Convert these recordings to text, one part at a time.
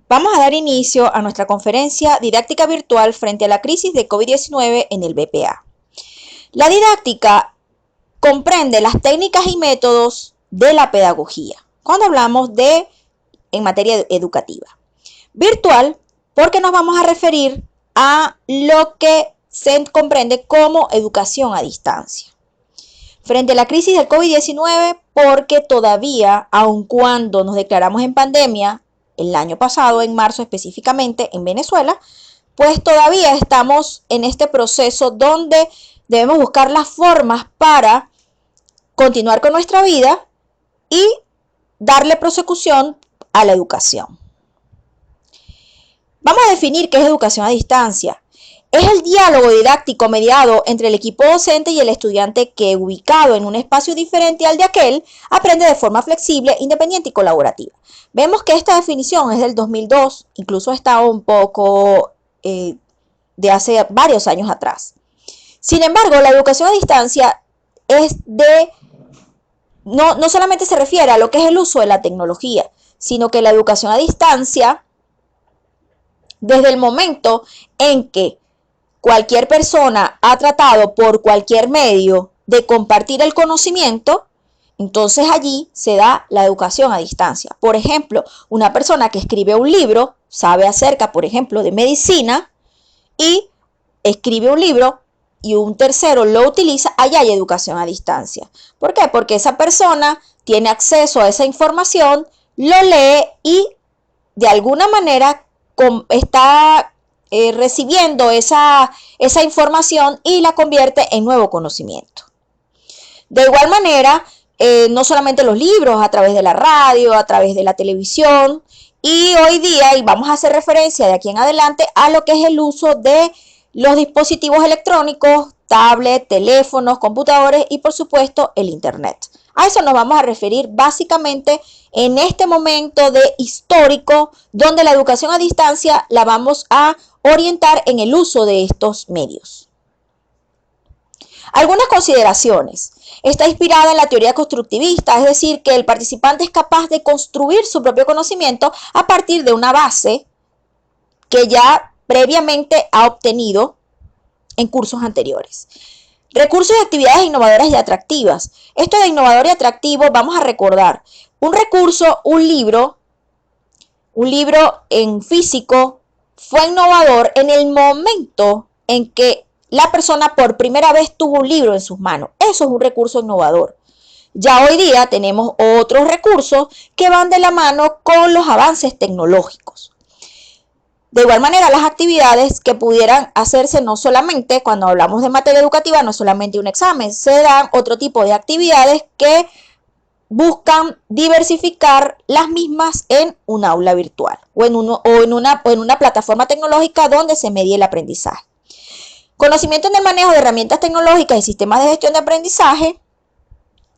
Vamos a dar inicio a nuestra conferencia didáctica virtual frente a la crisis de COVID-19 en el BPA. La didáctica comprende las técnicas y métodos de la pedagogía, cuando hablamos en materia educativa. Virtual, porque nos vamos a referir a lo que se comprende como educación a distancia. Frente a la crisis del COVID-19, porque todavía, aun cuando nos declaramos en pandemia, el año pasado, en marzo específicamente, en Venezuela, pues todavía estamos en este proceso donde debemos buscar las formas para continuar con nuestra vida y darle prosecución a la educación. Vamos a definir qué es educación a distancia. Es el diálogo didáctico mediado entre el equipo docente y el estudiante que, ubicado en un espacio diferente al de aquel, aprende de forma flexible, independiente y colaborativa. Vemos que esta definición es del 2002, incluso está un poco de hace varios años atrás. Sin embargo, la educación a distancia no solamente se refiere a lo que es el uso de la tecnología, sino que la educación a distancia, desde el momento en que cualquier persona ha tratado por cualquier medio de compartir el conocimiento, entonces allí se da la educación a distancia. Por ejemplo, una persona que escribe un libro, sabe acerca, por ejemplo, de medicina y escribe un libro y un tercero lo utiliza, allá hay educación a distancia. ¿Por qué? Porque esa persona tiene acceso a esa información, lo lee y de alguna manera está recibiendo esa información y la convierte en nuevo conocimiento. De igual manera, no solamente los libros, a través de la radio, a través de la televisión, y hoy día, y vamos a hacer referencia de aquí en adelante, a lo que es el uso de los dispositivos electrónicos, tablets, teléfonos, computadores y por supuesto el internet. A eso nos vamos a referir básicamente en este momento de histórico, donde la educación a distancia la vamos a orientar en el uso de estos medios. Algunas consideraciones. Está inspirada en la teoría constructivista, es decir, que el participante es capaz de construir su propio conocimiento a partir de una base que ya previamente ha obtenido en cursos anteriores. Recursos y actividades innovadoras y atractivas. Esto de innovador y atractivo, vamos a recordar, un recurso, un libro en físico fue innovador en el momento en que la persona por primera vez tuvo un libro en sus manos. Eso es un recurso innovador. Ya hoy día tenemos otros recursos que van de la mano con los avances tecnológicos. De igual manera, las actividades que pudieran hacerse no solamente, cuando hablamos de materia educativa, no solamente un examen, se dan otro tipo de actividades que buscan diversificar las mismas en un aula virtual o en una plataforma tecnológica donde se medie el aprendizaje. Conocimiento en el manejo de herramientas tecnológicas y sistemas de gestión de aprendizaje.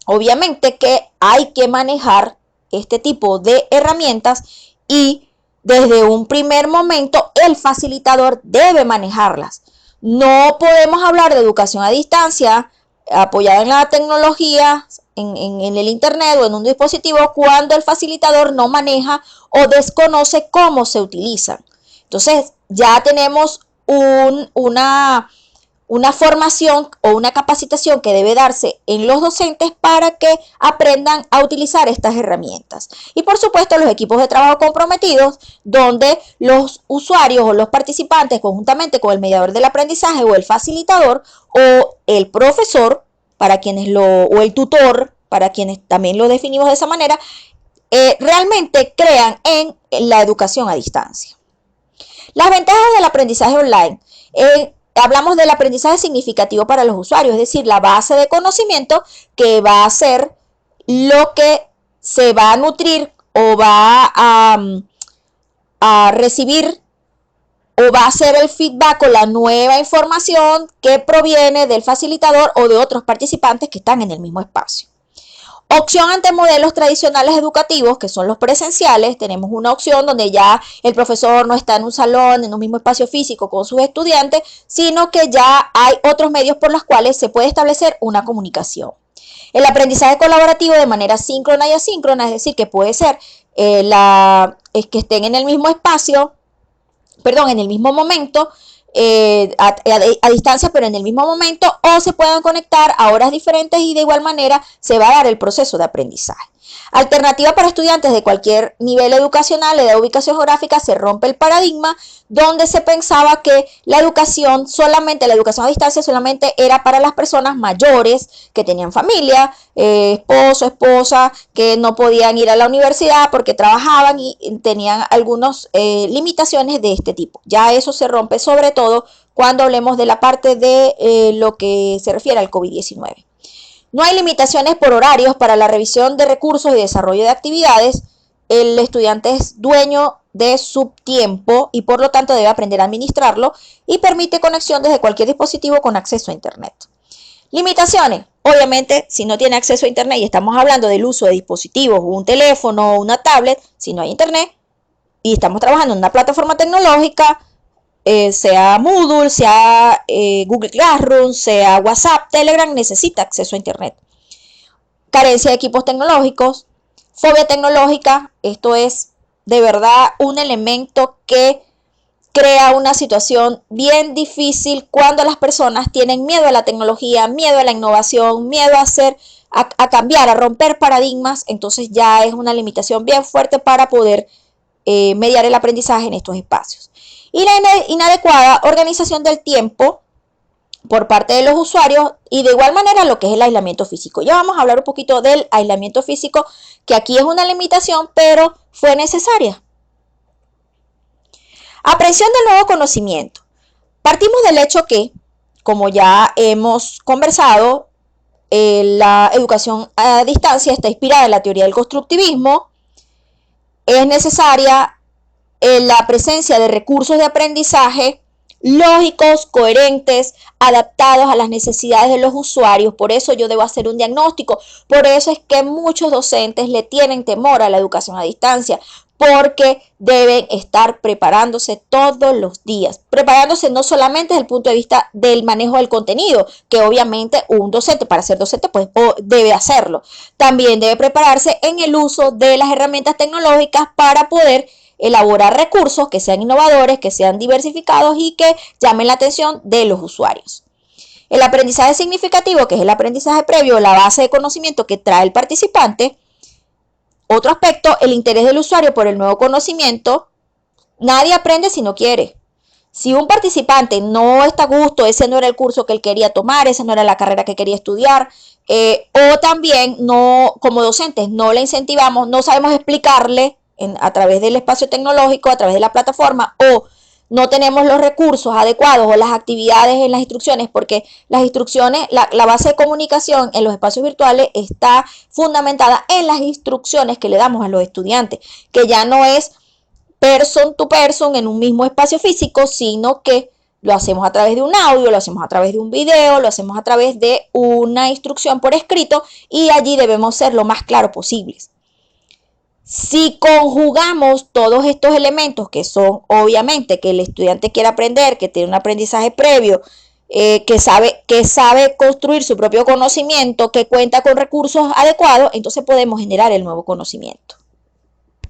Obviamente que hay que manejar este tipo de herramientas y desde un primer momento el facilitador debe manejarlas. No podemos hablar de educación a distancia apoyada en la tecnología, en el internet o en un dispositivo cuando el facilitador no maneja o desconoce cómo se utilizan. Entonces ya tenemos una formación o una capacitación que debe darse en los docentes para que aprendan a utilizar estas herramientas. Y por supuesto los equipos de trabajo comprometidos, donde los usuarios o los participantes conjuntamente con el mediador del aprendizaje o el facilitador o el profesor, o el tutor, para quienes también lo definimos de esa manera, realmente crean en la educación a distancia. Las ventajas del aprendizaje online. Hablamos del aprendizaje significativo para los usuarios, es decir, la base de conocimiento que va a ser lo que se va a nutrir o va a recibir o va a ser el feedback o la nueva información que proviene del facilitador o de otros participantes que están en el mismo espacio. Opción ante modelos tradicionales educativos, que son los presenciales. Tenemos una opción donde ya el profesor no está en un salón, en un mismo espacio físico con sus estudiantes, sino que ya hay otros medios por los cuales se puede establecer una comunicación. El aprendizaje colaborativo de manera síncrona y asíncrona, es decir, que puede ser es que estén en el mismo espacio, perdón, en el mismo momento, a distancia, pero en el mismo momento, o se puedan conectar a horas diferentes y de igual manera se va a dar el proceso de aprendizaje. Alternativa para estudiantes de cualquier nivel educacional, de ubicación geográfica, se rompe el paradigma donde se pensaba que la educación a distancia solamente era para las personas mayores que tenían familia, esposo, esposa, que no podían ir a la universidad porque trabajaban y tenían algunas limitaciones de este tipo. Ya eso se rompe sobre todo cuando hablemos de la parte de lo que se refiere al COVID-19. No hay limitaciones por horarios para la revisión de recursos y desarrollo de actividades. El estudiante es dueño de su tiempo y por lo tanto debe aprender a administrarlo, y permite conexión desde cualquier dispositivo con acceso a Internet. Limitaciones. Obviamente, si no tiene acceso a Internet y estamos hablando del uso de dispositivos, un teléfono o una tablet, si no hay Internet y estamos trabajando en una plataforma tecnológica, sea Moodle, sea Google Classroom, sea WhatsApp, Telegram, necesita acceso a Internet. Carencia de equipos tecnológicos, fobia tecnológica, esto es de verdad un elemento que crea una situación bien difícil cuando las personas tienen miedo a la tecnología, miedo a la innovación, miedo a cambiar, a romper paradigmas. Entonces ya es una limitación bien fuerte para poder mediar el aprendizaje en estos espacios. Y la inadecuada organización del tiempo por parte de los usuarios, y de igual manera lo que es el aislamiento físico. Ya vamos a hablar un poquito del aislamiento físico, que aquí es una limitación, pero fue necesaria. Aprehensión del nuevo conocimiento. Partimos del hecho que, como ya hemos conversado, la educación a distancia está inspirada en la teoría del constructivismo. Es necesaria la presencia de recursos de aprendizaje lógicos, coherentes, adaptados a las necesidades de los usuarios. Por eso yo debo hacer un diagnóstico. Por eso es que muchos docentes le tienen temor a la educación a distancia, porque deben estar preparándose todos los días, preparándose no solamente desde el punto de vista del manejo del contenido, que obviamente un docente para ser docente pues debe hacerlo, también debe prepararse en el uso de las herramientas tecnológicas para poder elaborar recursos que sean innovadores, que sean diversificados y que llamen la atención de los usuarios. El aprendizaje significativo, que es el aprendizaje previo, la base de conocimiento que trae el participante. Otro aspecto, el interés del usuario por el nuevo conocimiento. Nadie aprende si no quiere. Si un participante no está a gusto, ese no era el curso que él quería tomar, esa no era la carrera que quería estudiar, o también no, como docentes no le incentivamos, no sabemos explicarle a través del espacio tecnológico, a través de la plataforma, o no tenemos los recursos adecuados o las actividades en las instrucciones, porque las instrucciones, la base de comunicación en los espacios virtuales está fundamentada en las instrucciones que le damos a los estudiantes, que ya no es person to person en un mismo espacio físico, sino que lo hacemos a través de un audio, lo hacemos a través de un video, lo hacemos a través de una instrucción por escrito, y allí debemos ser lo más claro posibles. Si conjugamos todos estos elementos, que son obviamente que el estudiante quiere aprender, que tiene un aprendizaje previo, que sabe construir su propio conocimiento, que cuenta con recursos adecuados, entonces podemos generar el nuevo conocimiento.